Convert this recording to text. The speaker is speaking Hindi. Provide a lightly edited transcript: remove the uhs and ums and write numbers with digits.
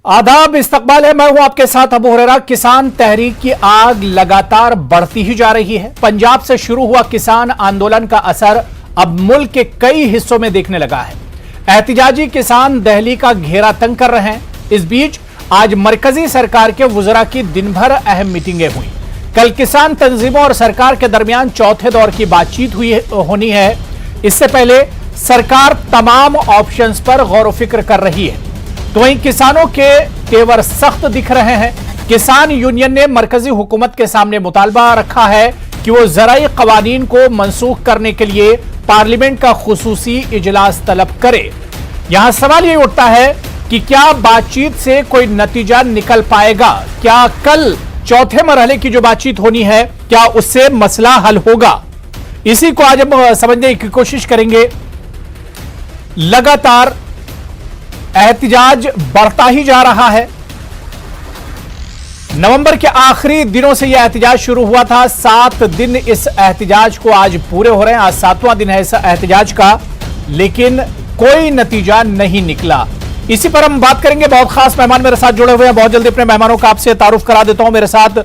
आदाब, इस्तकबाल है। मैं हूं आपके साथ अबू हुरैरा। किसान तहरीक की आग लगातार बढ़ती ही जा रही है। पंजाब से शुरू हुआ किसान आंदोलन का असर अब मुल्क के कई हिस्सों में देखने लगा है। एहतिजाजी किसान दिल्ली का घेरा तंग कर रहे हैं। इस बीच आज मरकजी सरकार के वुज़रा की दिन भर अहम मीटिंगें हुई। कल किसान तंजीमों और सरकार के दरमियान चौथे दौर की बातचीत होनी है। इससे पहले सरकार तमाम ऑप्शंस पर गौर फिक्र कर रही है। तो वहीं किसानों के तेवर सख्त दिख रहे हैं। किसान यूनियन ने मरकजी हुकूमत के सामने मुतालबा रखा है कि वो ज़राई कवानीन को मनसूख करने के लिए पार्लियामेंट का खुसूसी इजलास तलब करे। यहां सवाल ये उठता है कि क्या बातचीत से कोई नतीजा निकल पाएगा? क्या कल चौथे मरहले की जो बातचीत होनी है, क्या उससे मसला हल होगा? इसी को आज हम समझने की कोशिश करेंगे। लगातार एहतिजाज बढ़ता ही जा रहा है। नवंबर के आखिरी दिनों से यह एहतिजाज शुरू हुआ था। 7 दिन इस एहतिजाज को आज पूरे हो रहे हैं। आज 7वां दिन है इस एहतिजाज का, लेकिन कोई नतीजा नहीं निकला। इसी पर हम बात करेंगे। बहुत खास मेहमान मेरे साथ जुड़े हुए हैं। बहुत जल्दी अपने मेहमानों का आपसे तारुफ करा देता हूं। मेरे साथ